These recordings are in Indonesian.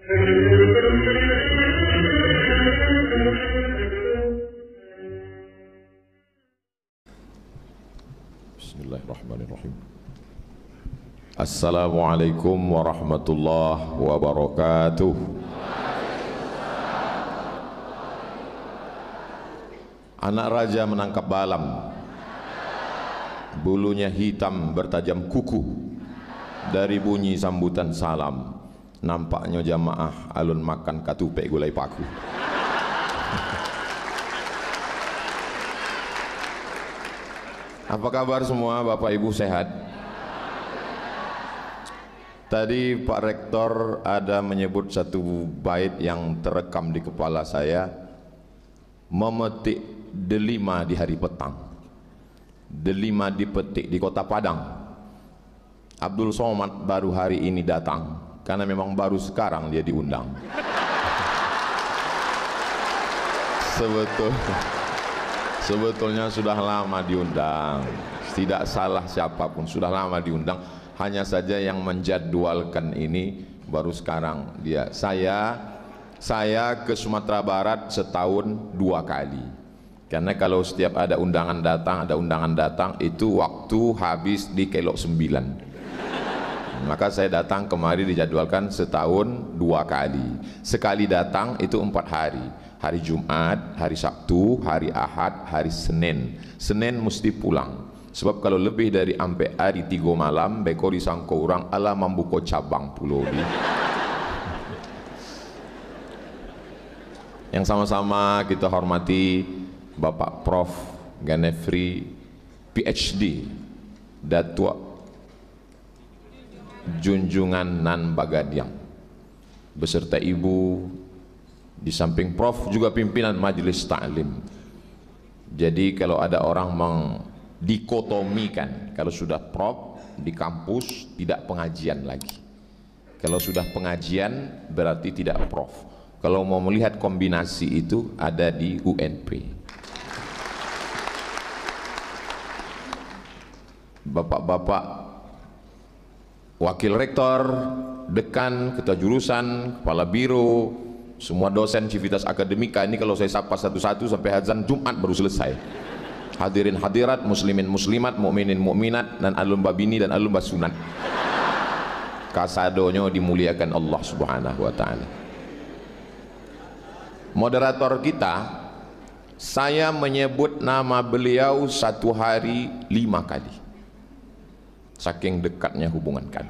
Bismillahirrahmanirrahim. Assalamualaikum warahmatullahi wabarakatuh. Anak raja menangkap balam, bulunya hitam bertajam kuku. Dari bunyi sambutan salam, nampaknya jamaah alun makan katupe gulai paku. Apa kabar semua, Bapak Ibu sehat? Tadi Pak Rektor ada menyebut satu bait yang terekam di kepala saya, memetik delima di hari petang, delima dipetik di kota Padang. Abdul Somad baru hari ini datang, karena memang baru sekarang dia diundang. Sebetulnya sudah lama diundang, tidak salah siapapun, sudah lama diundang. Hanya saja yang menjadwalkan ini baru sekarang dia. Saya ke Sumatera Barat setahun 2 kali. Karena kalau setiap ada undangan datang, itu waktu habis di kelok 9. Maka saya datang kemari dijadwalkan setahun 2 kali. Sekali datang itu 4 hari. Hari Jumat, hari Sabtu, hari Ahad, hari Senin. Senin mesti pulang. Sebab kalau lebih dari ampe hari 3 malam, beko disangka orang ala membuka cabang pulau di. Yang sama-sama kita hormati Bapak Prof. Ganefri, PhD, Datuk Junjungan Nan Bagadiang, beserta Ibu. Di samping Prof juga pimpinan Majelis Ta'lim. Jadi kalau ada orang mendikotomikan, kalau sudah Prof di kampus tidak pengajian lagi, kalau sudah pengajian berarti tidak Prof. Kalau mau melihat kombinasi itu ada di UNP. Bapak-bapak wakil rektor, dekan, ketua jurusan, kepala biro, semua dosen civitas akademika ini kalau saya sapa satu-satu sampai azan Jumat baru selesai. Hadirin hadirat, muslimin muslimat, mukminin mukminat, dan alum babini dan alum basunat. Kasadonyo dimuliakan Allah Subhanahu wa taala. Moderator kita, saya menyebut nama beliau satu hari 5 kali. Saking dekatnya hubungan kami.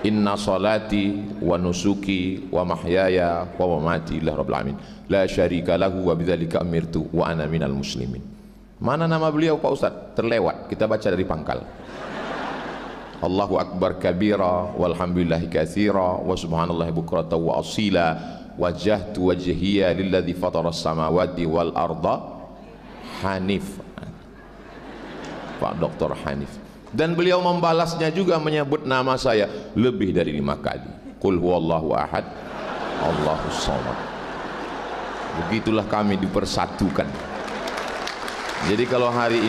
Inna salati wa nusuki wa mahyaya wa mamati lillahi rabbil alamin la syarika lahu wa bidzalika amirtu wa ana minal muslimin. Mana nama beliau Pak Ustaz? Terlewat, kita baca dari pangkal. Allahu akbar kabira walhamdulillahi katsira wa subhanallahi bukratan wa asila wajjahtu wajhiya lilladzi fataras samawati wal arda hanif. Pak Dr. Hanif. Dan beliau membalasnya juga menyebut nama saya lebih dari 5 kali. Qul huwallahu ahad, Allahus samad. Begitulah kami dipersatukan. Jadi kalau hari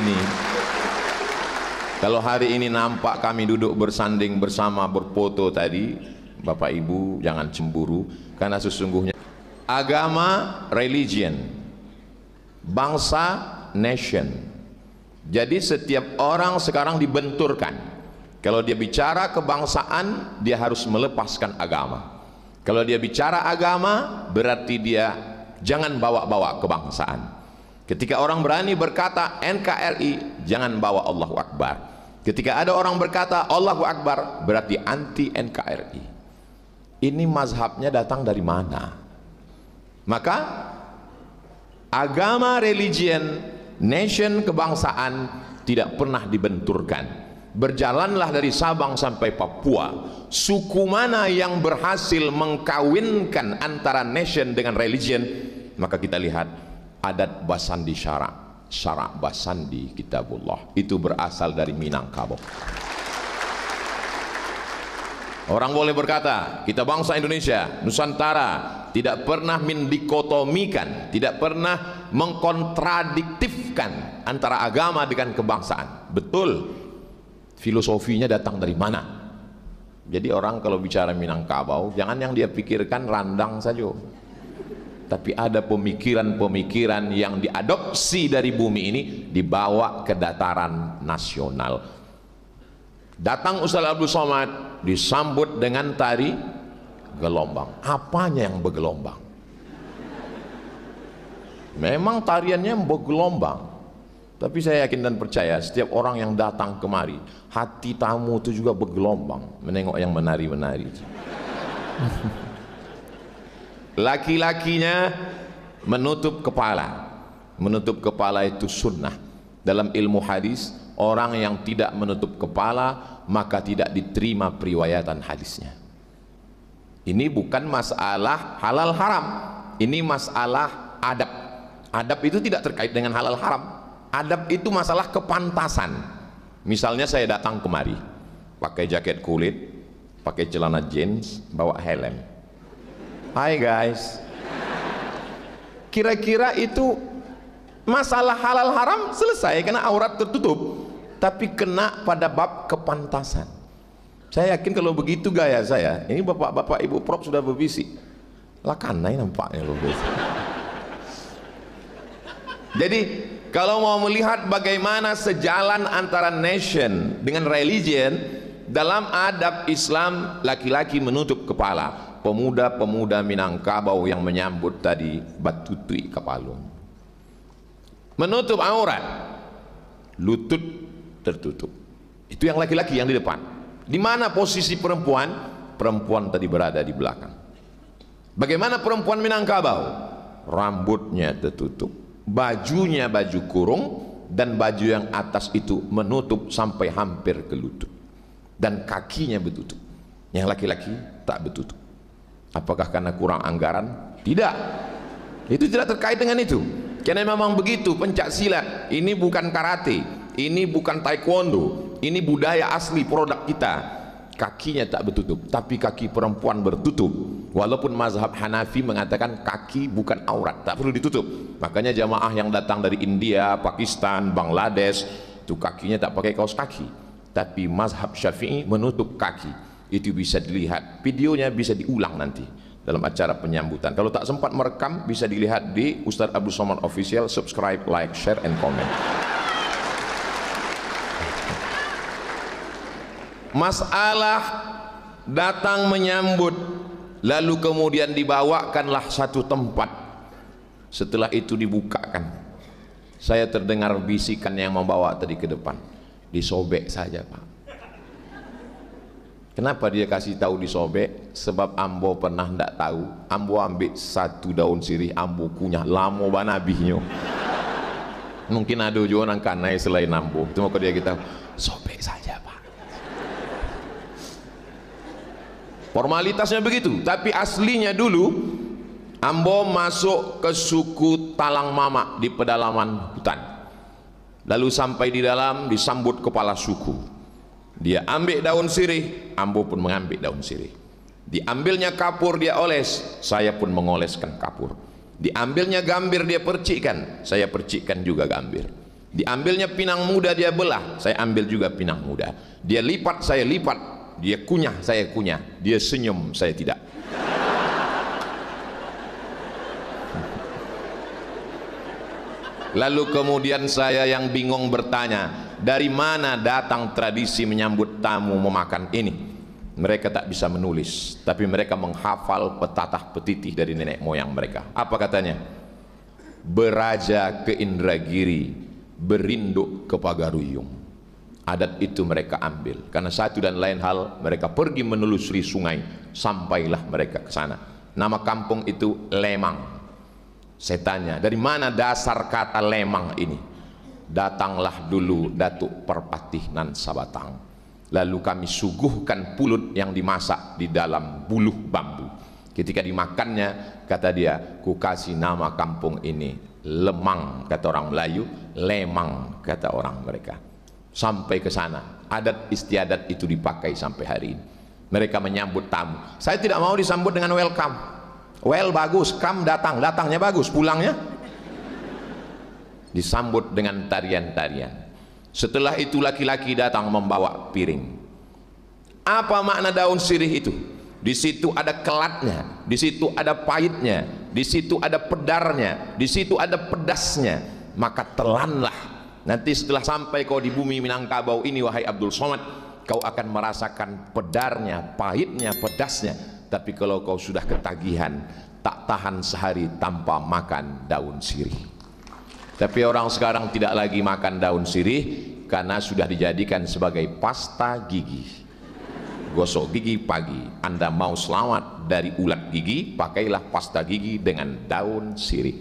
ini nampak kami duduk bersanding bersama berfoto tadi, Bapak Ibu jangan cemburu, karena sesungguhnya agama, religion, bangsa, nation. Jadi setiap orang sekarang dibenturkan. Kalau dia bicara kebangsaan, dia harus melepaskan agama. Kalau dia bicara agama, berarti dia jangan bawa-bawa kebangsaan. Ketika orang berani berkata NKRI, jangan bawa Allahu Akbar. Ketika ada orang berkata Allahu Akbar, berarti anti NKRI. Ini mazhabnya datang dari mana? Maka agama, religion, nation, kebangsaan tidak pernah dibenturkan. Berjalanlah dari Sabang sampai Papua. Suku mana yang berhasil mengkawinkan antara nation dengan religion, maka kita lihat adat Basandi syarak Basandi kitabullah, itu berasal dari Minangkabau. Orang boleh berkata kita bangsa Indonesia, Nusantara, tidak pernah mendikotomikan, tidak pernah mengkontradiktifkan antara agama dengan kebangsaan. Betul. Filosofinya datang dari mana? Jadi orang kalau bicara Minangkabau, jangan yang dia pikirkan randang saja, tapi ada pemikiran-pemikiran yang diadopsi dari bumi ini dibawa ke dataran nasional. Datang Ustaz Abdul Somad disambut dengan tari gelombang. Apanya yang bergelombang? Memang tariannya bergelombang, tapi saya yakin dan percaya setiap orang yang datang kemari, hati tamu itu juga bergelombang menengok yang menari-menari. Laki-lakinya menutup kepala. Menutup kepala itu sunnah. Dalam ilmu hadis, orang yang tidak menutup kepala maka tidak diterima periwayatan hadisnya. Ini bukan masalah halal haram, ini masalah adab. Adab itu tidak terkait dengan halal haram. Adab itu masalah kepantasan. Misalnya saya datang kemari pakai jaket kulit, pakai celana jeans, bawa helm. Hai guys, kira-kira itu masalah halal haram selesai karena aurat tertutup, tapi kena pada bab kepantasan. Saya yakin kalau begitu gaya saya, ini bapak-bapak ibu prop sudah berbisik lah, kanai nampaknya loh. Jadi kalau mau melihat bagaimana sejalan antara nation dengan religion, dalam adab Islam laki-laki menutup kepala. Pemuda-pemuda Minangkabau yang menyambut tadi batutui kepalung, menutup aurat, lutut tertutup. Itu yang laki-laki yang di depan. Di mana posisi perempuan? Perempuan tadi berada di belakang. Bagaimana perempuan Minangkabau? Rambutnya tertutup, bajunya baju kurung, dan baju yang atas itu menutup sampai hampir ke lutut, dan kakinya bertutup. Yang laki-laki tak bertutup. Apakah karena kurang anggaran? Tidak, itu tidak terkait dengan itu. Karena memang begitu pencak silat. Ini bukan karate, ini bukan taekwondo, ini budaya asli produk kita. Kakinya tak bertutup, tapi kaki perempuan bertutup. Walaupun mazhab Hanafi mengatakan kaki bukan aurat, tak perlu ditutup. Makanya jamaah yang datang dari India, Pakistan, Bangladesh, itu kakinya tak pakai kaos kaki. Tapi mazhab Syafi'i menutup kaki. Itu bisa dilihat, videonya bisa diulang nanti dalam acara penyambutan. Kalau tak sempat merekam, bisa dilihat di Ustaz Abdul Somad Official. Subscribe, like, share, and comment. Masalah datang menyambut, lalu kemudian dibawakanlah satu tempat. Setelah itu dibukakan. Saya terdengar bisikan yang membawa tadi ke depan. Disobek saja, Pak. Kenapa dia kasih tahu disobek? Sebab ambo pernah ndak tahu. Ambo ambil satu daun sirih, ambo kunyah lamo banabihnya. Mungkin ada juga orang kanai selain ambo. Cuma kalau dia kita sobek saja, Pak. Formalitasnya begitu, tapi aslinya dulu ambo masuk ke suku Talang Mama di pedalaman hutan. Lalu sampai di dalam disambut kepala suku. Dia ambil daun sirih, ambo pun mengambil daun sirih. Diambilnya kapur, dia oles, saya pun mengoleskan kapur. Diambilnya gambir, dia percikkan, saya percikkan juga gambir. Diambilnya pinang muda, dia belah, saya ambil juga pinang muda. Dia lipat, saya lipat. Dia kunyah, saya kunyah. Dia senyum, saya tidak. Lalu kemudian saya yang bingung bertanya, dari mana datang tradisi menyambut tamu memakan ini? Mereka tak bisa menulis, tapi mereka menghafal petatah petitih dari nenek moyang mereka. Apa katanya? Beraja ke Indragiri, berinduk ke Pagaruyung. Adat itu mereka ambil, karena satu dan lain hal mereka pergi menelusuri sungai, sampailah mereka ke sana. Nama kampung itu Lemang. Saya tanya, dari mana dasar kata Lemang ini? Datanglah dulu Datuk Perpatihan Sabatang, lalu kami suguhkan pulut yang dimasak di dalam buluh bambu. Ketika dimakannya, kata dia, ku kasih nama kampung ini Lemang, kata orang Melayu, Lemang, kata orang mereka. Sampai ke sana, adat istiadat itu dipakai sampai hari ini. Mereka menyambut tamu. Saya tidak mau disambut dengan welcome. Well bagus, kam datang, datangnya bagus, pulangnya disambut dengan tarian-tarian. Setelah itu laki-laki datang membawa piring. Apa makna daun sirih itu? Di situ ada kelatnya, di situ ada pahitnya, di situ ada pedarnya, di situ ada pedasnya. Maka telanlah. Nanti setelah sampai kau di bumi Minangkabau ini, wahai Abdul Somad, kau akan merasakan pedarnya, pahitnya, pedasnya. Tapi kalau kau sudah ketagihan, tak tahan sehari tanpa makan daun sirih. Tapi orang sekarang tidak lagi makan daun sirih karena sudah dijadikan sebagai pasta gigi. Gosok gigi pagi, Anda mau selamat dari ulat gigi, pakailah pasta gigi dengan daun sirih.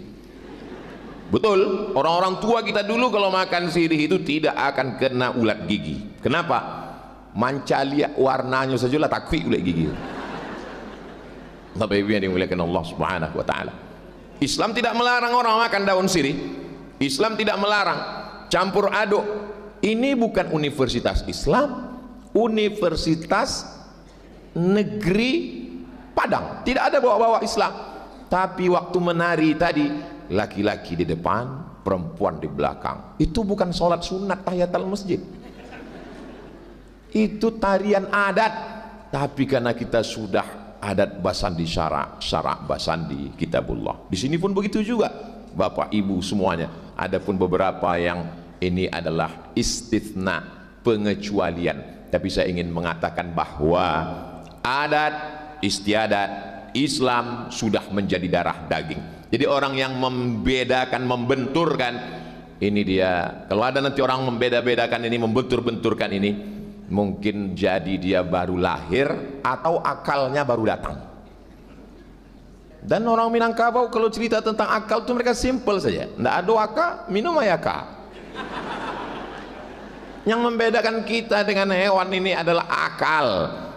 Betul, orang-orang tua kita dulu kalau makan sirih itu tidak akan kena ulat gigi. Kenapa? Manca lihat warnanya sajalah takwi ulat gigi. Tapi yang dimuliakan Allah Subhanahu wa taala. Islam tidak melarang orang makan daun sirih. Islam tidak melarang campur aduk. Ini bukan universitas Islam, Universitas Negeri Padang. Tidak ada bawa-bawa Islam. Tapi waktu menari tadi, laki-laki di depan, perempuan di belakang. Itu bukan sholat sunat tahiyatul masjid. Itu tarian adat. Tapi karena kita sudah adat basandi syarak basandi kitabullah. Di sini pun begitu juga, Bapak Ibu semuanya. Adapun beberapa yang ini adalah istitsna, pengecualian. Tapi saya ingin mengatakan bahwa adat istiadat Islam sudah menjadi darah daging. Jadi orang yang membedakan, membenturkan, ini dia. Kalau ada nanti orang membeda-bedakan ini, membentur-benturkan ini, mungkin jadi dia baru lahir atau akalnya baru datang. Dan orang Minangkabau kalau cerita tentang akal itu mereka simple saja. Tidak ada akal, minum ayaka. Yang membedakan kita dengan hewan ini adalah akal.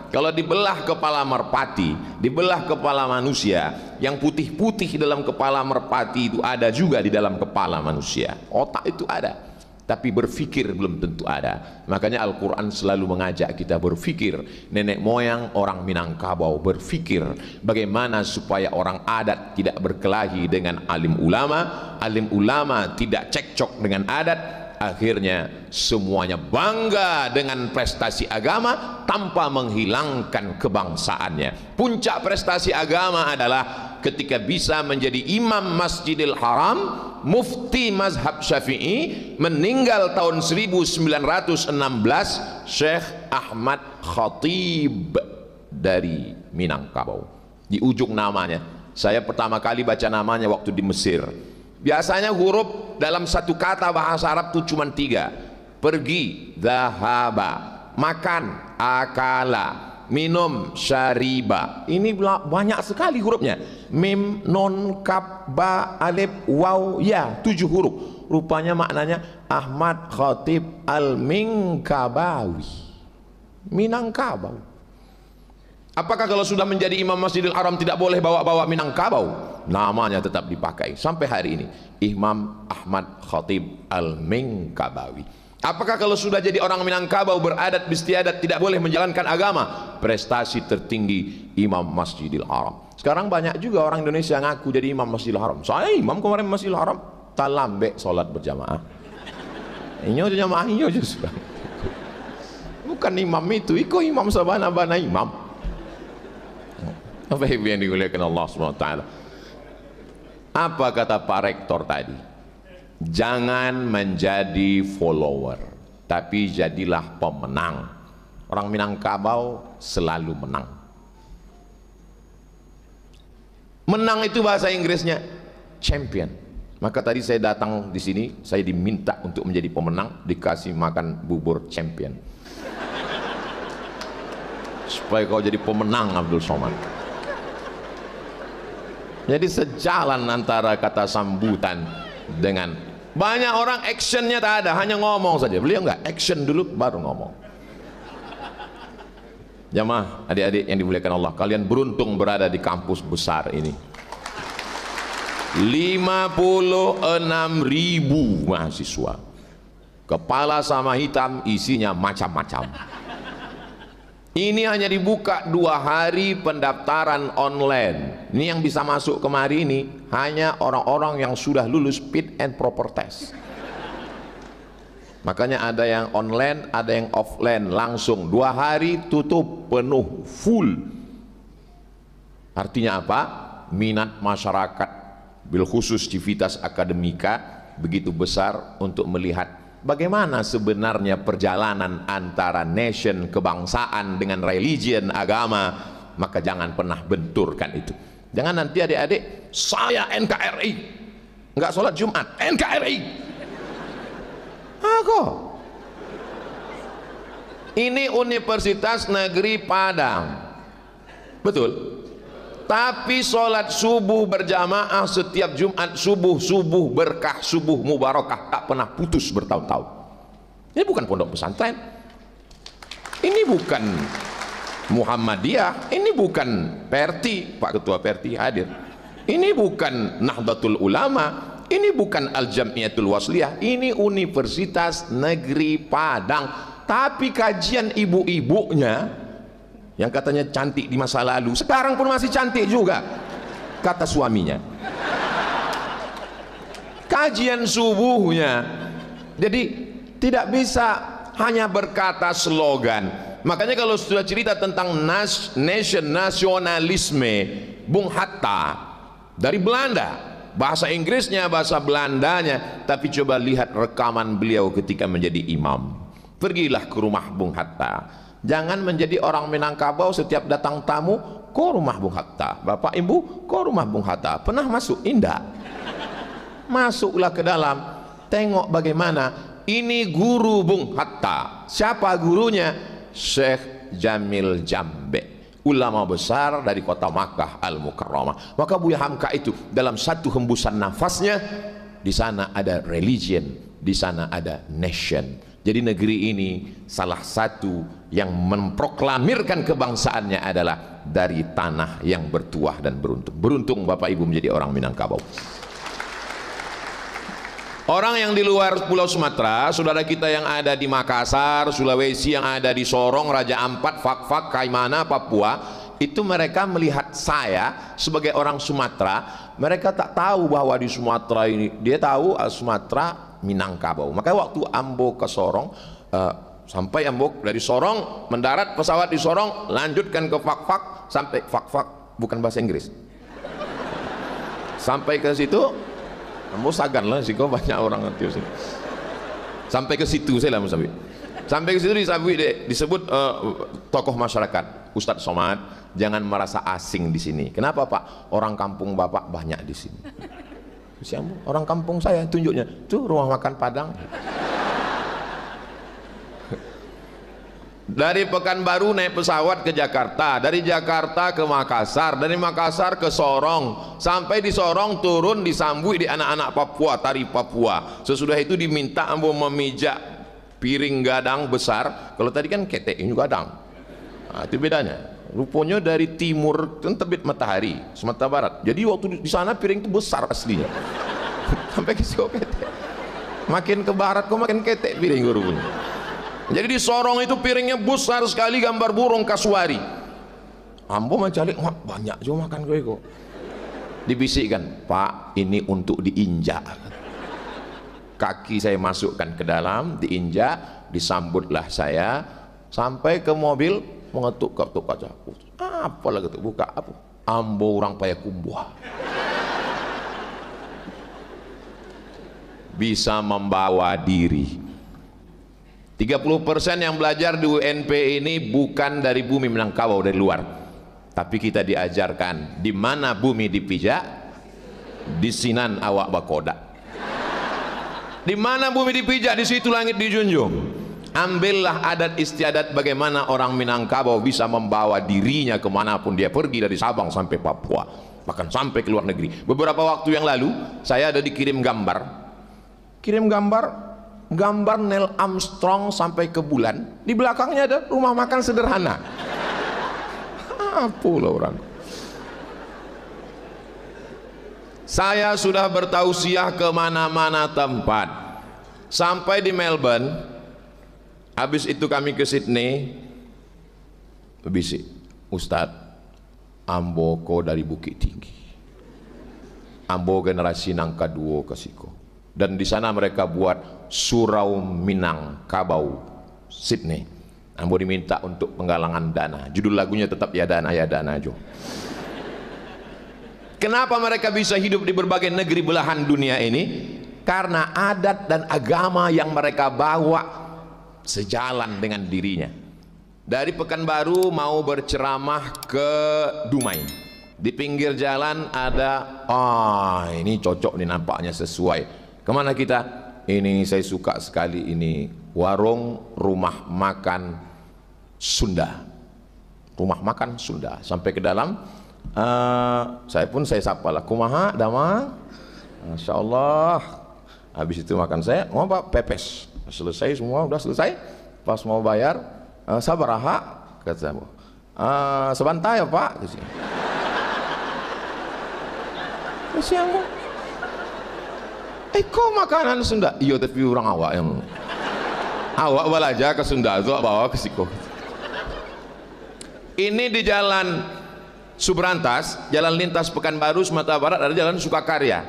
Kalau dibelah kepala merpati, dibelah kepala manusia, yang putih-putih dalam kepala merpati itu ada juga di dalam kepala manusia. Otak itu ada, tapi berpikir belum tentu ada. Makanya Al-Quran selalu mengajak kita berpikir. Nenek moyang orang Minangkabau berpikir bagaimana supaya orang adat tidak berkelahi dengan alim ulama tidak cekcok dengan adat. Akhirnya semuanya bangga dengan prestasi agama tanpa menghilangkan kebangsaannya. Puncak prestasi agama adalah ketika bisa menjadi imam Masjidil Haram, mufti mazhab Syafi'i, meninggal tahun 1916, Syekh Ahmad Khatib dari Minangkabau. Di ujung namanya, saya pertama kali baca namanya waktu di Mesir. Biasanya huruf dalam satu kata bahasa Arab itu cuma 3. Pergi, dhahaba, makan, akala, minum, syariba. Ini banyak sekali hurufnya. Mim, non, kaf, ba, alif, waw, ya. 7 huruf. Rupanya maknanya Ahmad Khatib Al-Minkabawi, Minangkabau. Apakah kalau sudah menjadi imam Masjidil Haram tidak boleh bawa-bawa Minangkabau? Namanya tetap dipakai sampai hari ini, Imam Ahmad Khatib Al-Minkabawi. Apakah kalau sudah jadi orang Minangkabau beradat istiadat tidak boleh menjalankan agama? Prestasi tertinggi Imam Masjidil Haram. Sekarang banyak juga orang Indonesia ngaku jadi imam Masjidil Haram. Saya imam kemarin Masjidil Haram, tak lambe solat berjamaah. Inyo jamaah inyo justru. Bukan imam itu, iko imam sabana-bana imam. Apa yang dimuliakan Allah SWT? Apa kata Pak Rektor tadi? Jangan menjadi follower, tapi jadilah pemenang. Orang Minangkabau selalu menang. Menang itu bahasa Inggrisnya champion. Maka tadi saya datang di sini, saya diminta untuk menjadi pemenang, dikasih makan bubur champion. Supaya kau jadi pemenang, Abdul Somad. Jadi sejalan antara kata sambutan dengan banyak orang actionnya tak ada, hanya ngomong saja. Beliau enggak, action dulu baru ngomong. Jamaah, adik-adik yang dimuliakan Allah, kalian beruntung berada di kampus besar ini. 56.000 mahasiswa, kepala sama hitam, isinya macam-macam. Ini hanya dibuka 2 hari pendaftaran online. Ini yang bisa masuk kemari ini hanya orang-orang yang sudah lulus fit and proper test. Makanya ada yang online, ada yang offline, langsung 2 hari tutup penuh, full. Artinya apa? Minat masyarakat bil khusus Civitas Akademika begitu besar untuk melihat bagaimana sebenarnya perjalanan antara nation, kebangsaan dengan religion, agama. Maka jangan pernah benturkan itu. Jangan nanti adik-adik, saya NKRI, nggak sholat Jumat, NKRI. Aku ini Universitas Negeri Padang, betul. Tapi sholat subuh berjamaah setiap Jumat subuh, subuh berkah, subuh mubarakah, tak pernah putus bertahun-tahun. Ini bukan pondok pesantren, ini bukan Muhammadiyah, ini bukan Perti, Pak Ketua Perti hadir, ini bukan Nahdlatul Ulama, ini bukan Al-Jamiatul Wasliyah, ini Universitas Negeri Padang. Tapi kajian ibu-ibunya yang katanya cantik di masa lalu, sekarang pun masih cantik juga, kata suaminya. Kajian subuhnya, jadi tidak bisa hanya berkata slogan. Makanya kalau sudah cerita tentang nation, nasionalisme, Bung Hatta dari Belanda, bahasa Inggrisnya, bahasa Belandanya, tapi coba lihat rekaman beliau ketika menjadi imam. Pergilah ke rumah Bung Hatta, jangan menjadi orang Minangkabau setiap datang tamu, ke rumah Bung Hatta, Bapak Ibu, ke rumah Bung Hatta. Pernah masuk? Indah. Masuklah ke dalam, tengok bagaimana ini guru Bung Hatta. Siapa gurunya? Syekh Jamil Jambe, ulama besar dari kota Makkah Al-Mukarramah. Maka Buya Hamka itu dalam satu hembusan nafasnya, di sana ada religion, di sana ada nation. Jadi negeri ini salah satu yang memproklamirkan kebangsaannya adalah dari tanah yang bertuah dan beruntung. Beruntung Bapak Ibu menjadi orang Minangkabau. Orang yang di luar Pulau Sumatera, saudara kita yang ada di Makassar, Sulawesi, yang ada di Sorong, Raja Ampat, Fak-Fak, Kaimana, Papua, itu mereka melihat saya sebagai orang Sumatera. Mereka tak tahu bahwa di Sumatera ini, dia tahu Sumatera Minangkabau. Maka waktu Ambo ke Sorong, sampai Ambo dari Sorong mendarat pesawat di Sorong, lanjutkan ke Fak-Fak, sampai Fak-Fak bukan bahasa Inggris, sampai ke situ Ambo sagan lah sih, kok banyak orang nanti sini. Sampai ke situ saya lah sampai ke situ disebut tokoh masyarakat, Ustadz Somad, jangan merasa asing di sini. Kenapa Pak? Orang kampung Bapak banyak di sini. Siapa? Orang kampung saya, tunjuknya tuh rumah makan Padang. Dari Pekanbaru naik pesawat ke Jakarta, dari Jakarta ke Makassar, dari Makassar ke Sorong, sampai di Sorong turun disambui di anak-anak Papua, tari Papua. Sesudah itu diminta Ambo memijak piring gadang besar. Kalau tadi kan ketek, ini gadang. Nah, itu bedanya. Rupanya dari timur kan terbit matahari, Sumatera Barat. Jadi waktu di sana piring itu besar aslinya. Sampai ke situ ketek. Makin ke barat kok makin ketek piring rupanya. Jadi di Sorong itu piringnya besar sekali, gambar burung kasuari. Ambo mencari, wah banyak juga makan gue kok. Dibisikkan, Pak, ini untuk diinjak. Kaki saya masukkan ke dalam, diinjak, disambutlah saya sampai ke mobil, mengetuk-ketuk kaca. Apa lagi tuh? Buka apa? Ambo orang Payakumbuh. Bisa membawa diri. 30% yang belajar di UNP ini bukan dari bumi Minangkabau, dari luar. Tapi kita diajarkan di mana bumi dipijak, di sinan awak bakoda. Di mana bumi dipijak, di situ langit dijunjung. Ambillah adat istiadat bagaimana orang Minangkabau bisa membawa dirinya kemanapun dia pergi, dari Sabang sampai Papua, bahkan sampai ke luar negeri. Beberapa waktu yang lalu saya ada dikirim gambar Neil Armstrong sampai ke bulan. Di belakangnya ada rumah makan sederhana. Apa lah orang. Saya sudah bertausiah ke mana-mana tempat, sampai di Melbourne. Habis itu kami ke Sydney. Bisik, Ustadz, Ambo ko dari Bukit Tinggi, Ambo generasi nangka duo ke Siko. Dan di sana mereka buat Surau Minangkabau, Sydney. Ambo diminta untuk penggalangan dana. Judul lagunya tetap ya dana Jo. Kenapa mereka bisa hidup di berbagai negeri belahan dunia ini? Karena adat dan agama yang mereka bawa sejalan dengan dirinya. Dari Pekanbaru mau berceramah ke Dumai. Di pinggir jalan ada, ini cocok nih, nampaknya sesuai. Kemana kita? Ini saya suka sekali ini, warung rumah makan Sunda. Rumah makan Sunda. Sampai ke dalam, saya sapa lah, kumaha damang, Masya Allah. Habis itu makan saya, mau apa? Pepes. Selesai semua, udah selesai. Pas mau bayar, sabaraha, kata saya, sebantai ya Pak. Kasihan kok. Kok makanan Sunda? Iya tapi orang awak yang awak belajar ke Sunda itu bawa ke Siko. Ini di jalan Subrantas, jalan lintas Pekanbaru Sumatera Barat, ada jalan Sukakarya.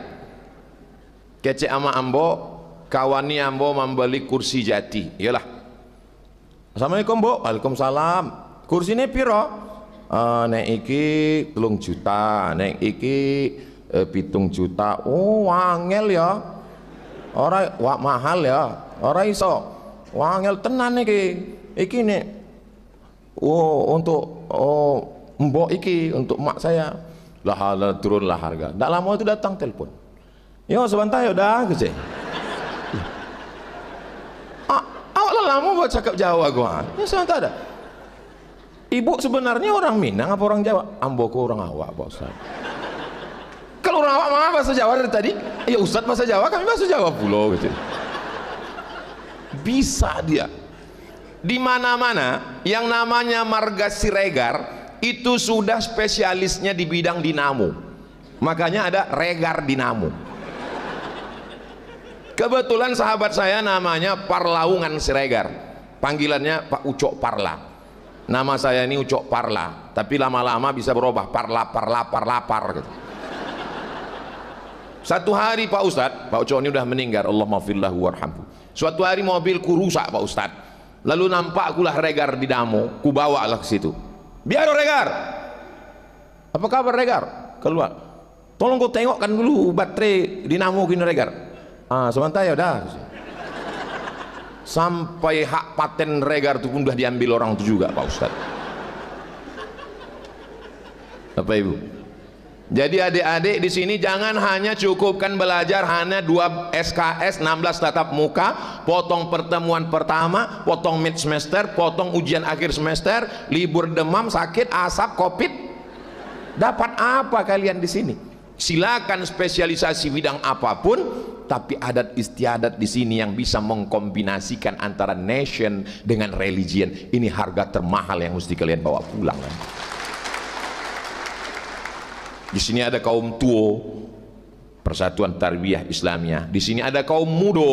Kece ama ambo, kawani ambo membeli kursi jati. Iyalah. Assalamualaikum Bu. Waalaikumsalam. Kursi ini piro? Nek iki 3 juta, nek iki 7 juta. Oh, wangel ya. Ora wak mahal ya. Ora iso. Wangel tenan iki. Iki nek untuk mbok iki, untuk mak saya. Lah turunlah harga. Tak lama itu datang telepon. Yo sebentar ya udah gitu. Awak lama buat cakap Jawa gua. Ya sebentar ada. Ibu sebenarnya orang Minang apa orang Jawa? Amboku orang awak Pak Ustaz. Kalau orang awak mah bahasa Jawa dari tadi. Ya Ustaz bahasa Jawa, kami bahasa Jawa pula gitu. Bisa dia. Di mana-mana yang namanya Marga Siregar itu sudah spesialisnya di bidang dinamo. Makanya ada Regar Dinamo. Kebetulan sahabat saya namanya Parlaungan Siregar. Panggilannya Pak Ucok Parla. Nama saya ini Ucok Parla, tapi lama-lama bisa berubah Parlapar gitu. Satu hari Pak Ustadz, Pak Ucok ini udah meninggal, Allah maafillahu warhamhu. Suatu hari mobilku rusak Pak Ustadz. Lalu nampak akulah Regar Dinamo, ku bawa lah ke situ. Biar Regar. Apa kabar Regar? Keluar. Tolong kau tengokkan dulu baterai dinamo gini Regar. Sebentar ya udah. Sampai hak paten Regar itu pun sudah diambil orang itu juga Pak Ustadz. Apa Ibu? Jadi adik-adik di sini jangan hanya cukupkan belajar hanya 2 SKS 16 tatap muka, potong pertemuan pertama, potong mid semester, potong ujian akhir semester, libur demam, sakit, asap, covid. Dapat apa kalian di sini? Silakan spesialisasi bidang apapun, tapi adat istiadat di sini yang bisa mengkombinasikan antara nation dengan religion. Ini harga termahal yang mesti kalian bawa pulang kan? Di sini ada kaum Tuo, Persatuan Tarbiyah Islamiyah. Di sini ada kaum Mudo,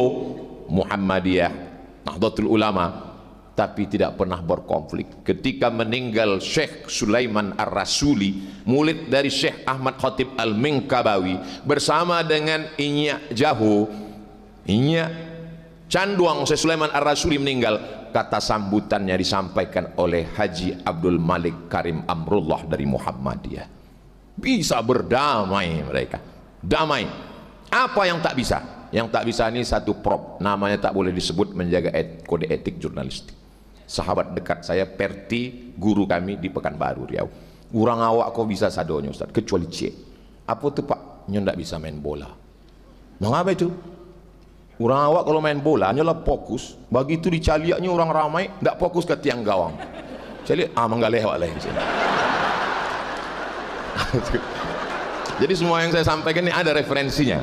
Muhammadiyah, Nahdlatul Ulama, tapi tidak pernah berkonflik. Ketika meninggal Syekh Sulaiman Ar-Rasuli, murid dari Syekh Ahmad Khatib Al-Minkabawi, bersama dengan Inyak Jaho, Inyak Canduang, Syekh Sulaiman Ar-Rasuli meninggal. Kata sambutannya disampaikan oleh Haji Abdul Malik Karim Amrullah dari Muhammadiyah. Bisa berdamai mereka, damai. Apa yang tak bisa? Yang tak bisa ini satu prop, namanya tak boleh disebut, menjaga kode etik jurnalistik. Sahabat dekat saya Perti, guru kami di Pekanbaru Riau. Urang awak kok bisa sadonya Ustaz, kecuali C. Apa tuh Pak? Nyo ndak bisa main bola. Mengapa itu? Urang awak kalau main bola nyolah fokus. Begitu dicaliaknya orang ramai, ndak fokus ke tiang gawang. Caliak, manggaleh awak lain. Jadi semua yang saya sampaikan ini ada referensinya.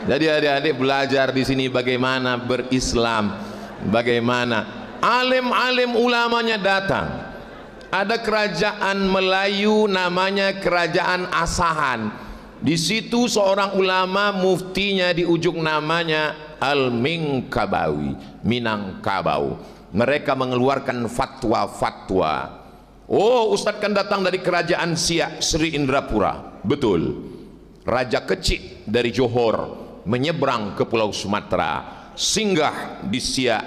Jadi adik-adik belajar di sini bagaimana berislam, bagaimana alim-alim ulamanya datang. Ada kerajaan Melayu namanya Kerajaan Asahan. Di situ seorang ulama muftinya di ujung namanya Al-Minkabawi, Minangkabau. Mereka mengeluarkan fatwa-fatwa. Oh, Ustadz kan datang dari kerajaan Siak Sri Indrapura. Betul. Raja kecil dari Johor menyeberang ke Pulau Sumatera, singgah di Siak,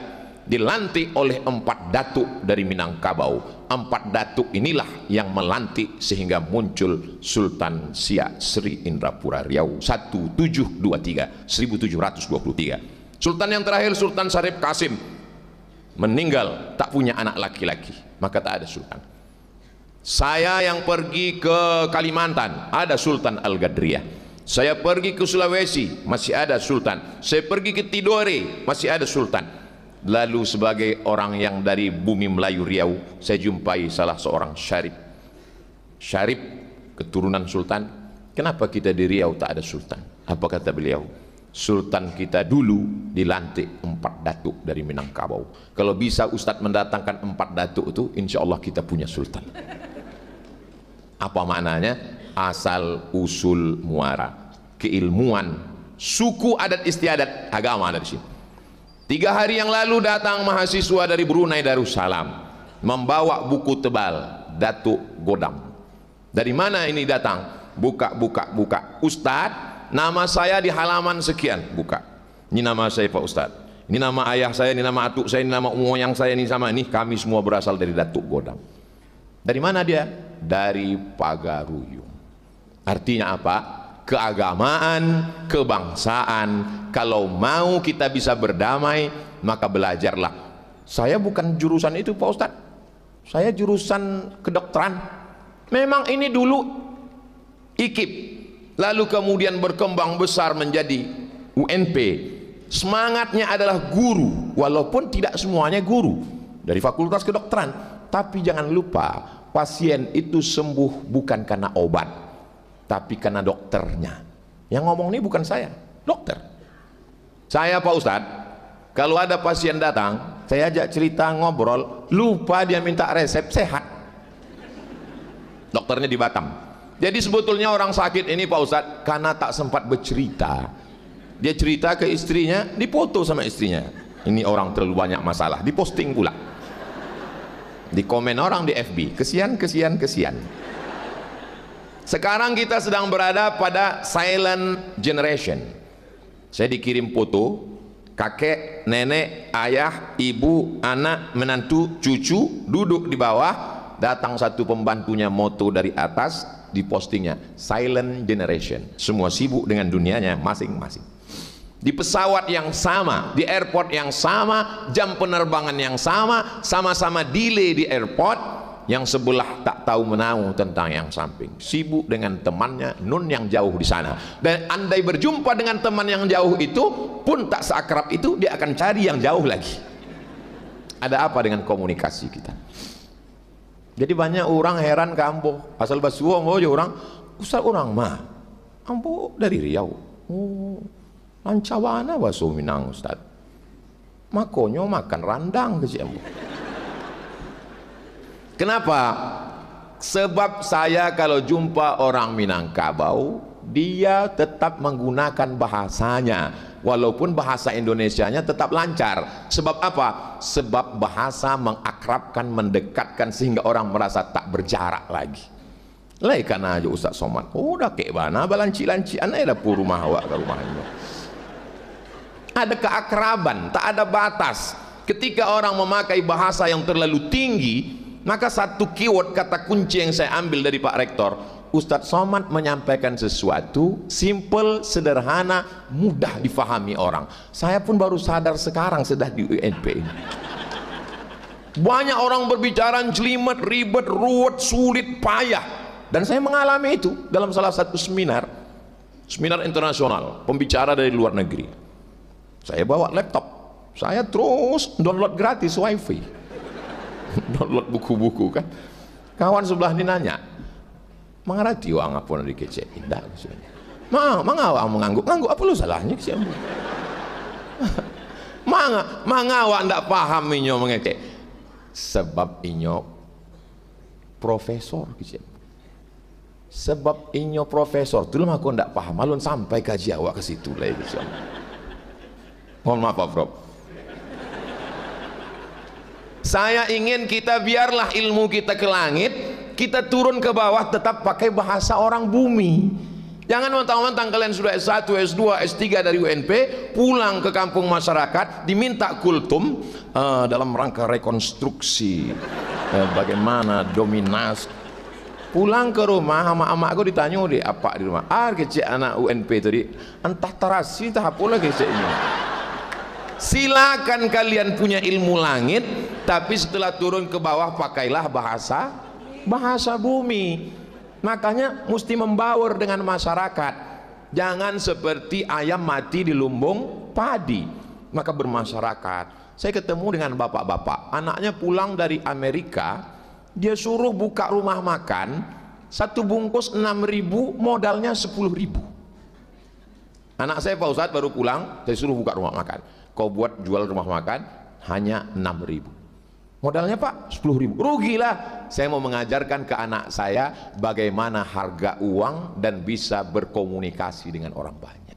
dilantik oleh 4 datuk dari Minangkabau. 4 datuk inilah yang melantik sehingga muncul Sultan Siak Sri Indrapura Riau 1723. Sultan yang terakhir Sultan Syarif Kasim meninggal, tak punya anak laki-laki, maka tak ada sultan. Saya yang pergi ke Kalimantan, ada Sultan Al-Gadriyah. Saya pergi ke Sulawesi, masih ada sultan. Saya pergi ke Tidore, masih ada sultan. Lalu sebagai orang yang dari bumi Melayu Riau, saya jumpai salah seorang syarif. Syarif keturunan sultan. Kenapa kita di Riau tak ada sultan? Apa kata beliau? Sultan kita dulu dilantik 4 datuk dari Minangkabau. Kalau bisa Ustadz mendatangkan 4 datuk itu, insya Allah kita punya sultan. Apa maknanya? Asal usul muara, keilmuan, suku, adat istiadat, agama ada di sini. 3 hari yang lalu datang mahasiswa dari Brunei Darussalam membawa buku tebal Datuk Godam. Dari mana ini datang? Buka. Ustadz, nama saya di halaman sekian. Buka. Ini nama saya Pak Ustadz. Ini nama ayah saya, ini nama atuk saya, ini nama moyang saya, ini sama ini. Kami semua berasal dari Datuk Godam. Dari mana dia? Dari Pagaruyung. Artinya apa? Keagamaan, kebangsaan. Kalau mau kita bisa berdamai, maka belajarlah. Saya bukan jurusan itu Pak Ustadz, saya jurusan kedokteran. Memang ini dulu IKIP, lalu kemudian berkembang besar menjadi UNP. Semangatnya adalah guru, walaupun tidak semuanya guru dari fakultas kedokteran. Tapi jangan lupa, pasien itu sembuh bukan karena obat, tapi karena dokternya. Yang ngomong ini bukan saya, dokter. Saya Pak Ustadz, kalau ada pasien datang, saya ajak cerita, ngobrol, lupa dia minta resep, sehat. Dokternya di Batam. Jadi sebetulnya orang sakit ini Pak Ustadz, karena tak sempat bercerita. Dia cerita ke istrinya, dipoto sama istrinya. Ini orang terlalu banyak masalah, diposting pula. Di komen orang di FB, kesian. Sekarang kita sedang berada pada silent generation. Saya dikirim foto kakek, nenek, ayah, ibu, anak, menantu, cucu duduk di bawah. Datang satu pembantunya moto dari atas, dipostingnya silent generation. Semua sibuk dengan dunianya masing-masing. Di pesawat yang sama, di airport yang sama, jam penerbangan yang sama, sama-sama delay di airport. Yang sebelah tak tahu menahu tentang yang samping, sibuk dengan temannya nun yang jauh di sana. Dan andai berjumpa dengan teman yang jauh itu pun tak seakrab itu, dia akan cari yang jauh lagi. Ada apa dengan komunikasi kita? Jadi banyak orang heran ke ambo, asal basuh ambo aja orang, Ustaz orang mah ambo dari Riau. Oh, lancawana basuh Minang Ustaz. Makonyo makan randang ke si ambo. Kenapa? Sebab saya kalau jumpa orang Minangkabau, dia tetap menggunakan bahasanya, walaupun bahasa Indonesianya tetap lancar. Sebab apa? Sebab bahasa mengakrabkan, mendekatkan, sehingga orang merasa tak berjarak lagi. Laikan aja Ustaz Somad, oh dah kek bana balanci-lanci anai dah pu rumah awak ke rumahnya. Ada keakraban, tak ada batas. Ketika orang memakai bahasa yang terlalu tinggi, maka satu keyword, kata kunci yang saya ambil dari Pak Rektor, Ustadz Somad menyampaikan sesuatu simple, sederhana, mudah difahami orang. Saya pun baru sadar sekarang sudah di UNP. Banyak orang berbicara jelimet, ribet, ruwet, sulit, payah. Dan saya mengalami itu dalam salah satu seminar internasional, pembicara dari luar negeri. Saya bawa laptop, saya terus download gratis wifi. Download buku-buku kan. Kawan sebelah ini nanya, mengerti wang apa nanti kecek indah mangawak mengangguk apa lu salahnya sih ambo. Mangawak ndak paham inyo mengecek. Sebab inyo profesor kecek. Sebab inyo profesor tu lama aku ndak paham, alun sampai kaji awak ke situ lah itu. Mohon maaf Pak Prof. Saya ingin kita biarlah ilmu kita ke langit, kita turun ke bawah tetap pakai bahasa orang bumi. Jangan mentang-mentang kalian sudah S1, S2, S3 dari UNP, pulang ke kampung masyarakat, diminta kultum dalam rangka rekonstruksi bagaimana dominasi. Pulang ke rumah, sama aku ditanya deh apa di rumah. Kecil anak UNP tadi, entah tarasi, entah apa lagi kecilnya. Silakan kalian punya ilmu langit, tapi setelah turun ke bawah pakailah bahasa bumi. Makanya mesti membaur dengan masyarakat. Jangan seperti ayam mati di lumbung padi. Maka bermasyarakat. Saya ketemu dengan bapak-bapak, anaknya pulang dari Amerika, dia suruh buka rumah makan, satu bungkus 6.000, modalnya 10.000. Anak saya Pak Ustadz baru pulang, saya suruh buka rumah makan. Kau buat jual rumah makan hanya 6.000. Modalnya Pak 10.000, rugilah. Saya mau mengajarkan ke anak saya bagaimana harga uang dan bisa berkomunikasi dengan orang banyak.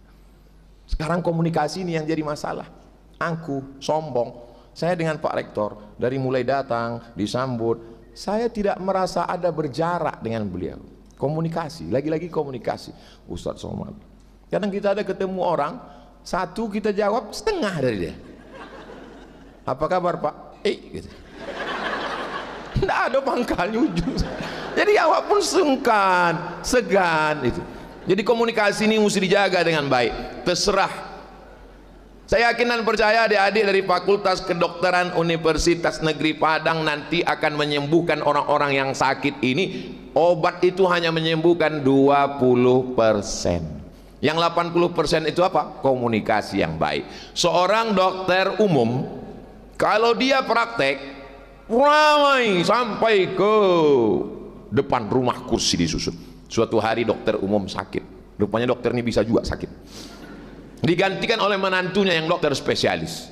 Sekarang komunikasi ini yang jadi masalah. Angkuh, sombong. Saya dengan Pak Rektor dari mulai datang disambut, saya tidak merasa ada berjarak dengan beliau. Komunikasi, lagi-lagi komunikasi. Ustadz Somad, kadang kita ada ketemu orang, satu kita jawab setengah dari dia. Apa kabar Pak? Gitu. Tidak ada pangkalnya ujung. Jadi awak pun sungkan, segan itu. Jadi komunikasi ini mesti dijaga dengan baik. Terserah. Saya yakin dan percaya adik-adik dari Fakultas Kedokteran Universitas Negeri Padang nanti akan menyembuhkan orang-orang yang sakit ini. Obat itu hanya menyembuhkan 20%. Yang 80% itu apa? Komunikasi yang baik. Seorang dokter umum, kalau dia praktek ramai sampai ke depan rumah kursi disusun. Suatu hari dokter umum sakit, rupanya dokter ini bisa juga sakit, digantikan oleh menantunya yang dokter spesialis.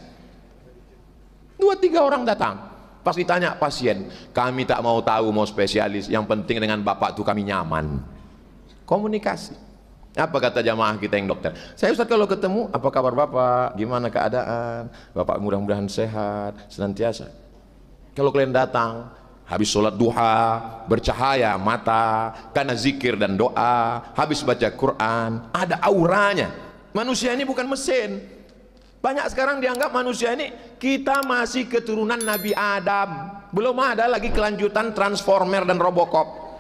2-3 orang datang, pas ditanya pasien, kami tak mau tahu mau spesialis, yang penting dengan bapak tuh kami nyaman. Komunikasi. Apa kata jamaah kita yang dokter? Saya Ustaz kalau ketemu, apa kabar bapak, gimana keadaan bapak, mudah-mudahan sehat senantiasa. Kalau kalian datang habis sholat duha, bercahaya mata karena zikir dan doa, habis baca Quran, ada auranya. Manusia ini bukan mesin. Banyak sekarang dianggap manusia ini, kita masih keturunan Nabi Adam, belum ada lagi kelanjutan Transformer dan Robocop.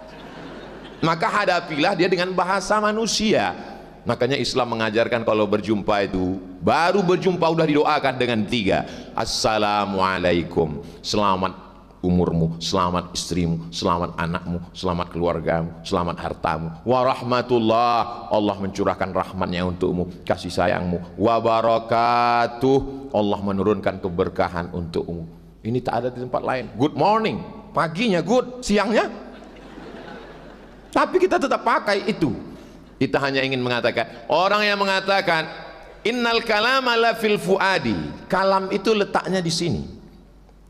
Maka hadapilah dia dengan bahasa manusia. Makanya Islam mengajarkan kalau berjumpa itu, baru berjumpa udah didoakan dengan 3. Assalamualaikum, selamat umurmu, selamat istrimu, selamat anakmu, selamat keluargamu, selamat hartamu. Warahmatullah, Allah mencurahkan rahmatnya untukmu, kasih sayangmu. Wabarakatuh, Allah menurunkan keberkahan untukmu. Ini tak ada di tempat lain. Good morning, paginya good, siangnya. Tapi kita tetap pakai itu. Kita hanya ingin mengatakan, orang yang mengatakan innal kalama la fil fuadi, kalam itu letaknya di sini.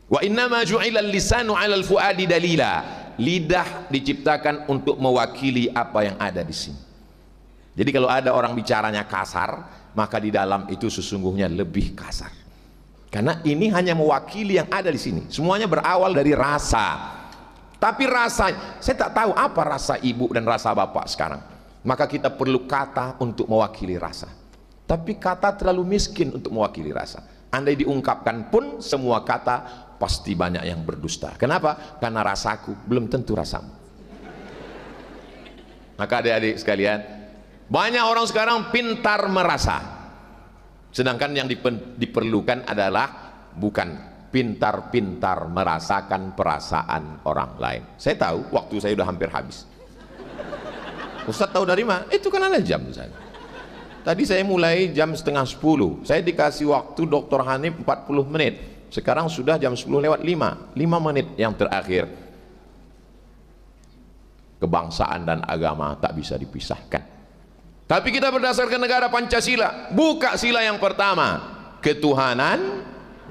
Wa innama ju'ilal lisanu 'alal fuadi dalila, lidah diciptakan untuk mewakili apa yang ada di sini. Jadi kalau ada orang bicaranya kasar, maka di dalam itu sesungguhnya lebih kasar. Karena ini hanya mewakili yang ada di sini. Semuanya berawal dari rasa. Tapi rasa, saya tak tahu apa rasa ibu dan rasa bapak sekarang. Maka kita perlu kata untuk mewakili rasa. Tapi kata terlalu miskin untuk mewakili rasa. Andai diungkapkan pun semua kata pasti banyak yang berdusta. Kenapa? Karena rasaku belum tentu rasamu. Maka adik-adik sekalian, banyak orang sekarang pintar merasa, sedangkan yang diperlukan adalah bukan pintar-pintar merasakan perasaan orang lain. Saya tahu waktu saya sudah hampir habis. Ustaz tahu dari mana? Itu kan ada jam saya. Tadi saya mulai jam 9:30. Saya dikasih waktu Dr. Hanif 40 menit. Sekarang sudah jam 10 lewat 5. 5 menit yang terakhir. Kebangsaan dan agama tak bisa dipisahkan. Tapi kita berdasarkan negara Pancasila. Buka sila yang pertama. Ketuhanan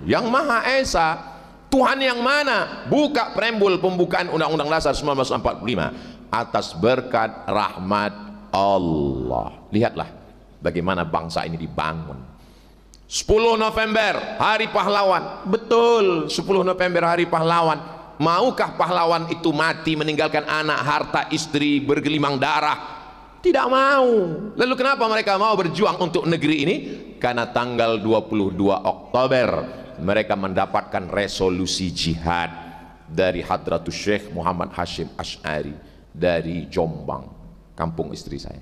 yang Maha Esa. Tuhan yang mana? Buka preambul pembukaan Undang-Undang Dasar 1945. Atas berkat rahmat Allah. Lihatlah bagaimana bangsa ini dibangun. 10 November hari pahlawan. Betul, 10 November hari pahlawan. Maukah pahlawan itu mati meninggalkan anak, harta, istri, bergelimang darah Tidak mau. Lalu kenapa mereka mau berjuang untuk negeri ini? Karena tanggal 22 Oktober mereka mendapatkan resolusi jihad dari Hadratus Syekh Muhammad Hashim Asy'ari dari Jombang, kampung istri saya.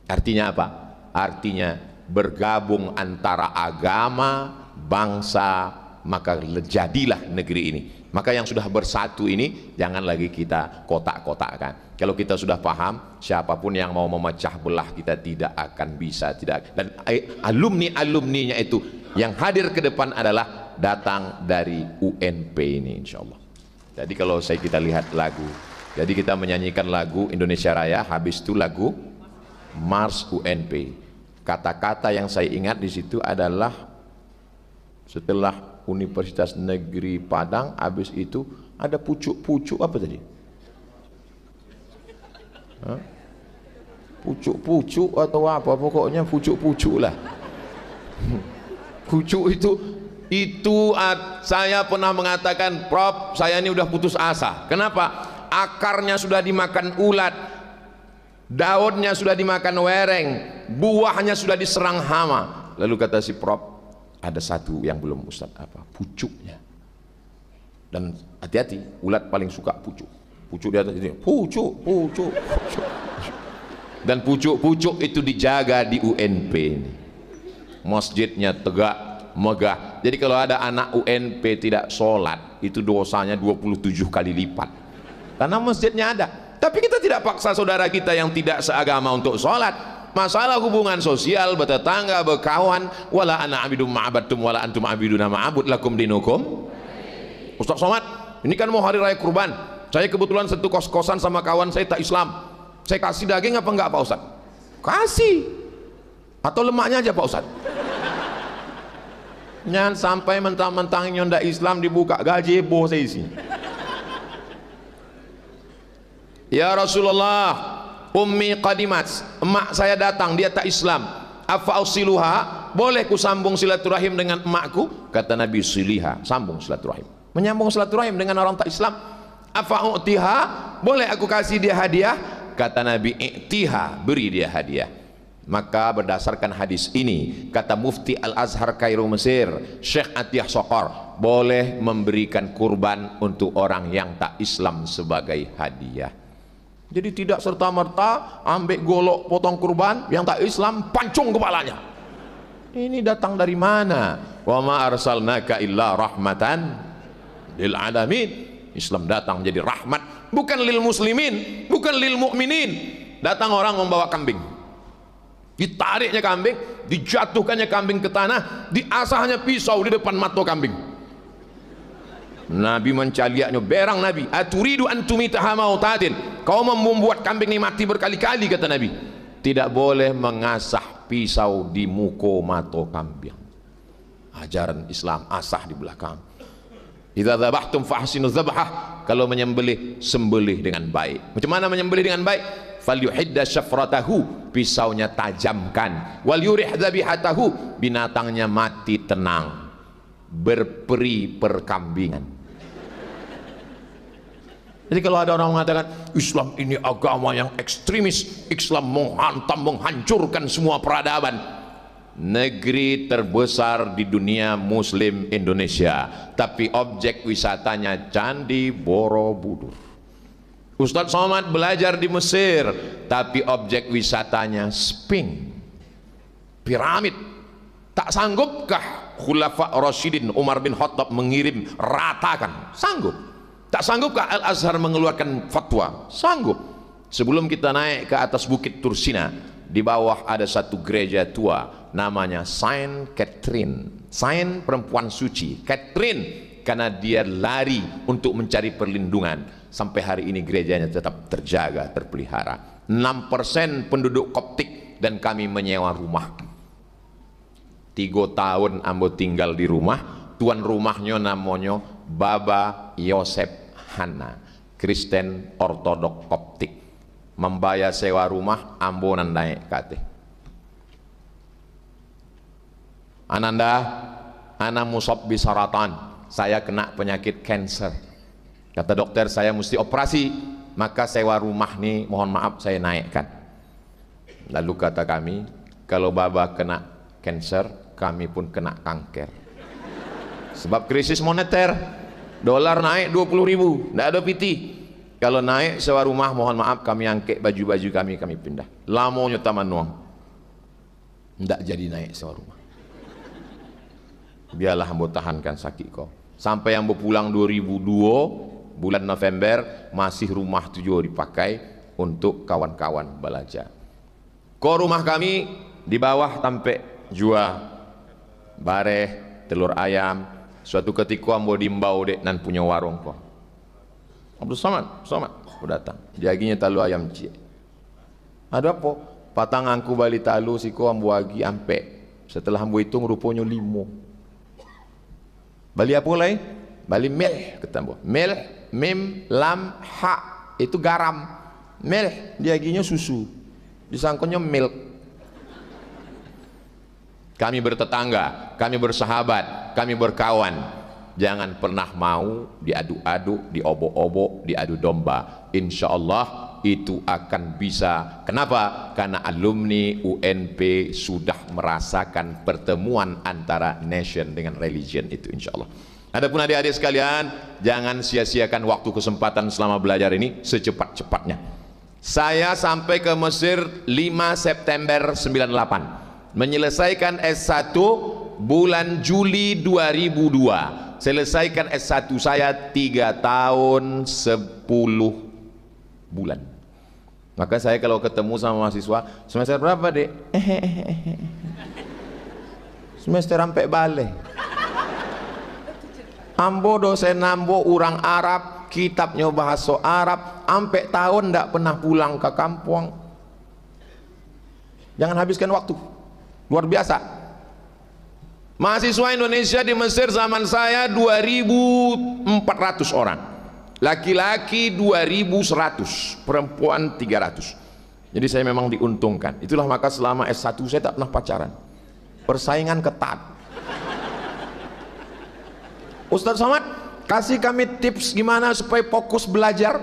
Artinya apa? Artinya bergabung antara agama, bangsa, maka jadilah negeri ini. Maka yang sudah bersatu ini jangan lagi kita kotak-kotakkan. Kalau kita sudah paham, siapapun yang mau memecah belah kita tidak akan bisa. Dan alumni-alumninya itu yang hadir ke depan adalah datang dari UNP ini, insya Allah. Jadi kalau kita lihat lagu, jadi kita menyanyikan lagu Indonesia Raya, habis itu lagu Mars UNP. Kata-kata yang saya ingat di situ adalah setelah Universitas Negeri Padang, habis itu ada pucuk-pucuk apa tadi? Pucuk-pucuk atau apa? Pokoknya pucuk-pucuk lah. Pucuk itu saya pernah mengatakan, Prof, saya ini udah putus asa. Kenapa? Akarnya sudah dimakan ulat, daunnya sudah dimakan wereng, buahnya sudah diserang hama. Lalu kata si Prof, ada satu yang belum Ustaz, apa? Pucuknya. Dan hati-hati, ulat paling suka pucuk. Pucuk di atas ini, pucuk. Dan pucuk-pucuk itu dijaga di UNP ini. Masjidnya tegak, megah. Jadi kalau ada anak UNP tidak sholat, itu dosanya 27 kali lipat. Karena masjidnya ada. Tapi kita tidak paksa saudara kita yang tidak seagama untuk sholat. Masalah hubungan sosial, bertetangga, berkawan, wala ana abidum ma'abadtum wala antum abiduna ma'abud lakum dinukum. Ustaz Somad, ini kan mau hari raya kurban, saya kebetulan satu kos-kosan sama kawan saya tak Islam, saya kasih daging apa enggak Pak Ustaz? Kasih, atau lemaknya aja Pak Ustaz. Jangan sampai mentang-mentang nyonda Islam dibuka gazebo saya isi. Ya Rasulullah, Ummi qadimat, emak saya datang, dia tak Islam. Afa usiluha, boleh ku sambung silaturahim dengan emakku? Kata Nabi, siliha, sambung silaturahim. Menyambung silaturahim dengan orang tak Islam. Afa u'tiha, boleh aku kasih dia hadiah? Kata Nabi, i'tiha, beri dia hadiah. Maka berdasarkan hadis ini, kata Mufti Al-Azhar Kairo Mesir, Syekh Atiyah Sokor, boleh memberikan kurban untuk orang yang tak Islam sebagai hadiah. Jadi tidak serta-merta ambil golok potong kurban, yang tak Islam pancung kepalanya. Ini datang dari mana? Wa ma arsalnaka illa rahmatan lil alamin. Islam datang menjadi rahmat, bukan lil muslimin, bukan lil mukminin. Datang orang membawa kambing, ditariknya kambing, dijatuhkannya kambing ke tanah, diasahnya pisau di depan mata kambing. Nabi mencaliaknya, berang Nabi, aturidu antumitaha mautatin, kau membuat kambing ini mati berkali-kali, kata Nabi. Tidak boleh mengasah pisau di muka mata kambing. Ajaran Islam, asah di belakang. Idza dzabhtum fahsinu dzabhah, kalau menyembelih, sembelih dengan baik. Macam mana menyembelih dengan baik? Falyuhidda syafratahu, pisaunya tajamkan. Wal yurih dzabihatahu, binatangnya mati tenang. Berperi perkambingan. Jadi kalau ada orang mengatakan Islam ini agama yang ekstremis, Islam menghantam, menghancurkan semua peradaban. Negeri terbesar di dunia Muslim Indonesia, tapi objek wisatanya Candi Borobudur. Ustadz Somad belajar di Mesir, tapi objek wisatanya Sphinx, piramid. Tak sanggupkah Khulafa Rasyidin Umar bin Khattab mengirim ratakan? Sanggup. Tak sanggupkah Al-Azhar mengeluarkan fatwa? Sanggup. Sebelum kita naik ke atas bukit Tursina, di bawah ada satu gereja tua, namanya Saint Catherine. Saint perempuan suci, Catherine karena dia lari untuk mencari perlindungan. Sampai hari ini gerejanya tetap terjaga, terpelihara. 6% penduduk Koptik, dan kami menyewa rumah. 3 tahun ambo tinggal di rumah. Tuan rumahnya namanya Baba Yosef Hana, Kristen Ortodok Koptik. Membayar sewa rumah, ambo naik kate. Ananda, ana musab bisaratan, saya kena penyakit kanker. Kata dokter saya mesti operasi. maka sewa rumah nih mohon maaf saya naikkan. Lalu kata kami, kalau Baba kena cancer, kami pun kena kanker. Sebab krisis moneter, dolar naik 20.000, tidak ada piti. Kalau naik sewa rumah mohon maaf kami angkat baju-baju kami pindah. Lamonyo Taman Nuang, tidak jadi naik sewa rumah. Biarlah ambo tahankan sakit kau. Sampai yang berpulang 2002 bulan November masih rumah tujuh dipakai untuk kawan-kawan belajar. Kau rumah kami di bawah tampe jual bareh, telur ayam. Suatu ketika ambo dimbau dek nan punya warung kau. Abdul Somad datang. Jaginya talu ayam cie. Ada apa? Patang angku balik talu siko ambo agi ampe. Setelah ambo hitung rupanya 5. Bali apa lagi? Bali mil kata ambo. Mil, mim, lam, ha itu garam. Mil diaginya susu. Disangkonya milk. Kami bertetangga, kami bersahabat, kami berkawan. Jangan pernah mau diadu-adu, diobok-obok, diadu domba. Insya Allah itu akan bisa. Kenapa? Karena alumni UNP sudah merasakan pertemuan antara nation dengan religion itu insya Allah. Adapun adik-adik sekalian, jangan sia-siakan waktu kesempatan selama belajar ini secepat-cepatnya. Saya sampai ke Mesir 5 September 98, menyelesaikan S1 bulan Juli 2002. Selesaikan S1 saya 3 tahun 10 bulan. Maka saya kalau ketemu sama mahasiswa, semester berapa dek? Semester sampai balik. Ambo dosen ambo orang Arab, kitabnya bahasa Arab, sampai tahun tidak pernah pulang ke kampung. Jangan habiskan waktu, luar biasa. Mahasiswa Indonesia di Mesir zaman saya 2.400 orang, laki-laki 2.100, perempuan 300. Jadi saya memang diuntungkan. Itulah maka selama S1 saya tak pernah pacaran. Persaingan ketat. Ustadz Somad kasih kami tips gimana supaya fokus belajar.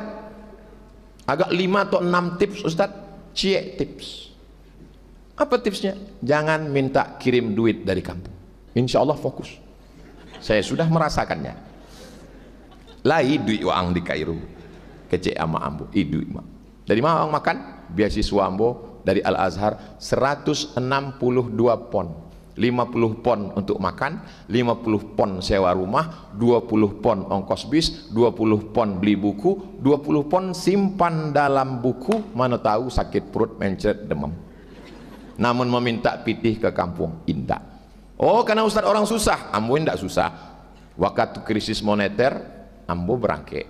Agak 5 atau 6 tips Ustadz. Cie tips. Apa tipsnya? Jangan minta kirim duit dari kampung. Insya Allah fokus. Saya sudah merasakannya. Lai duit uang di Kairo, kecek ama ambo, duit mak. Dari mana uang makan? Beasiswa ambo dari Al Azhar 162 pon, 50 pon untuk makan, 50 pon sewa rumah, 20 pon ongkos bis, 20 pon beli buku, 20 pon simpan dalam buku. Mana tahu sakit perut, mencret, demam. Namun meminta pitih ke kampung indah. Oh, karena Ustadz orang susah, ambo tidak susah. Waktu krisis moneter, ambo berangkat.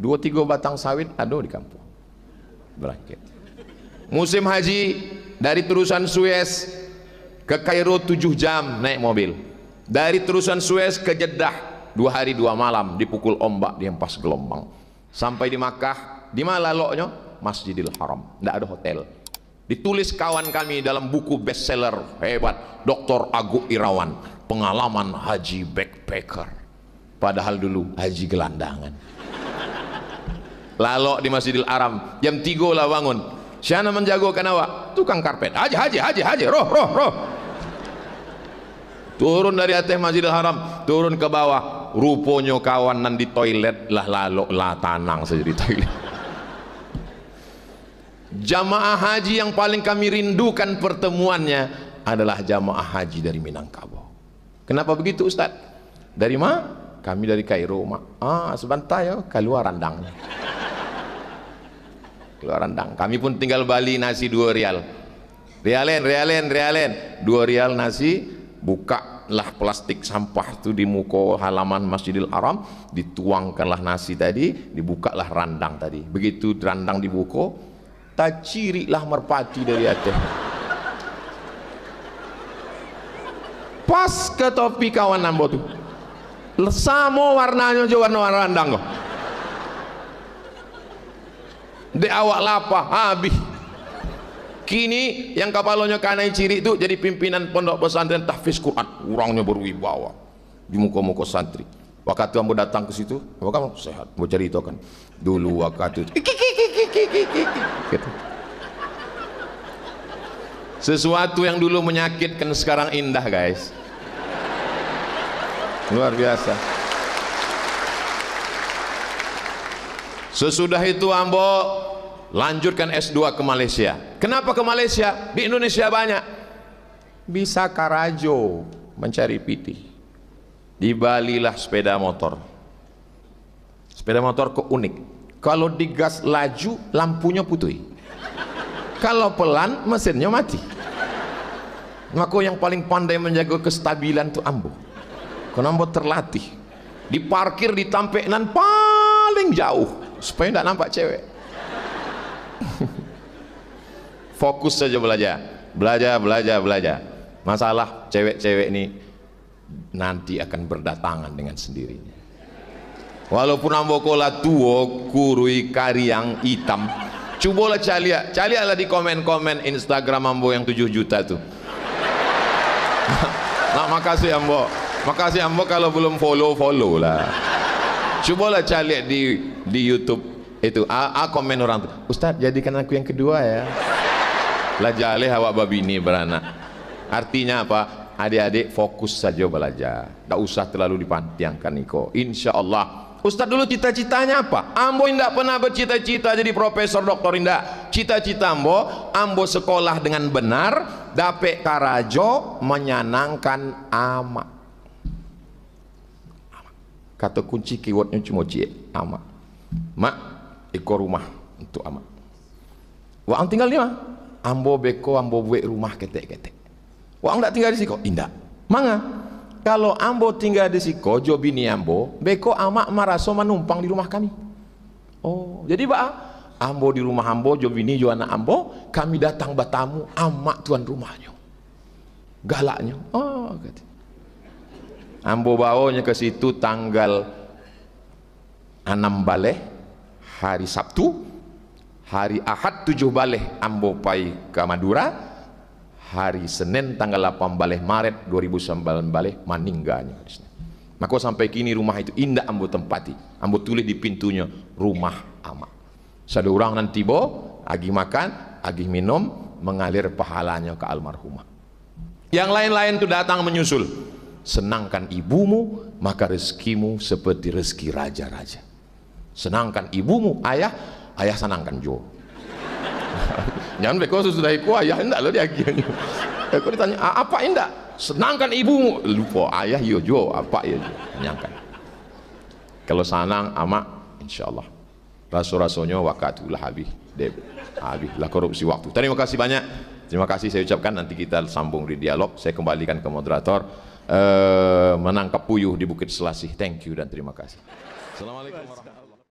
2-3 batang sawit ada di kampung. Berangkat. Musim haji dari terusan Suez ke Kairo 7 jam naik mobil. Dari terusan Suez ke Jeddah 2 hari 2 malam dipukul ombak, dihempas gelombang. Sampai di Makkah, di mana laloknya? Masjidil Haram. Tidak ada hotel. Ditulis kawan kami dalam buku bestseller hebat, Dr. Agung Irawan, pengalaman haji backpacker. Padahal dulu haji gelandangan. Lalu di Masjidil Haram jam 3 lah bangun. Siapa menjagokan awak? Tukang karpet. Haji, roh. Turun dari atas Masjidil Haram, turun ke bawah. Rupanya kawan nan di toilet lah, lalu lah tanang saja di toilet. Jamaah haji yang paling kami rindukan pertemuannya adalah jamaah haji dari Minangkabau. Kenapa begitu Ustadz? Dari mana? Kami dari Kairo. Sebentar ya, keluar randang. Keluar randang. Kami pun tinggal Bali nasi 2 rial. Rialen. 2 rial nasi, bukalah plastik sampah itu di muka halaman Masjidil Haram, dituangkanlah nasi tadi, dibukalah randang tadi. Begitu randang dibuka, tak cirilah merpati dari atas. Pas ke topi kawan ambo tu, sama warnanya juga warna randang kok. De awak lapa habis. Kini yang kapalnya kanai ciri itu jadi pimpinan pondok pesantren tahfiz Quran. Orangnya berwibawa di muka-muka santri. Waktu ambo datang ke situ, apa kamu sehat? Mau cerita kan? Dulu waktu itu, gitu. Sesuatu yang dulu menyakitkan sekarang indah, guys. Luar biasa. Sesudah itu ambo lanjutkan S2 ke Malaysia. Kenapa ke Malaysia? Di Indonesia banyak. Bisa karajo mencari piti. Di Bali lah sepeda motor. Sepeda motor kok unik. Kalau digas laju, lampunya putih. Kalau pelan, mesinnya mati. Maka yang paling pandai menjaga kestabilan itu ambo. Karena ambo terlatih. Diparkir di tampenan paling jauh supaya tidak nampak cewek. Fokus saja belajar. Masalah cewek-cewek ini nanti akan berdatangan dengan sendirinya. Walaupun ambo kola tuo kurui kariang hitam, cobalah calialah di komen-komen Instagram ambo yang 7 juta tuh. Nah, makasih ambo kalau belum follow lah. Cobalah caliat di YouTube itu. Komen orang tuh, Ustaz jadikan aku yang kedua ya. Lah jale awak babini beranak. Artinya apa? Adik-adik fokus saja belajar. Tak usah terlalu dipantiangkan niko. Insya Allah. Ustaz dulu cita-citanya apa? Ambo tidak pernah bercita-cita jadi profesor doktor, indah. Cita-cita ambo sekolah dengan benar, dapet karajo menyenangkan amak. Kata kunci keywordnya cuma amak. Mak, iko rumah untuk amak. Wang tinggal di mana? Ambo beko, ambo buat rumah ketek-ketek. Wang tak tinggal di siko? Indah. Manga? Kalau ambo tinggal di siko, jo bini ambo, beko amak maraso menumpang di rumah kami. Oh, jadi ambo di rumah ambo, jo bini, jo anak ambo, kami datang bertamu, amak tuan rumahnya. Galaknya. Oh, kata. Ambo bawanya ke situ tanggal 6 baleh, hari Sabtu. Hari Ahad 7 baleh ambo pai ke Madura. Hari Senin tanggal 8 baleh Maret 2009 baleh maninggalnya. Maka sampai kini rumah itu indah ambo tempati. Ambo tulis di pintunya rumah amak. Satu orang nanti agi makan, agi minum, mengalir pahalanya ke almarhumah. Yang lain-lain itu datang menyusul. Senangkan ibumu, maka rezekimu seperti rezeki raja-raja. Senangkan ibumu, ayah senangkan jo. Jangan beko sudah iku ayah enggak lo dia akhirnya. Aku ditanya apa enggak? Senangkan ibumu. Lupa ayah yo jo apa ya jo. Nyangkan. Kalau sanang amak insyaallah. Rasul-rasulnya wakatulah habis. Habislah korupsi waktu. Terima kasih banyak. Terima kasih saya ucapkan, nanti kita sambung di dialog. Saya kembalikan ke moderator. Menangkap puyuh di Bukit Selasih. Thank you dan terima kasih. Assalamualaikum warahmatullahi wabarakatuh.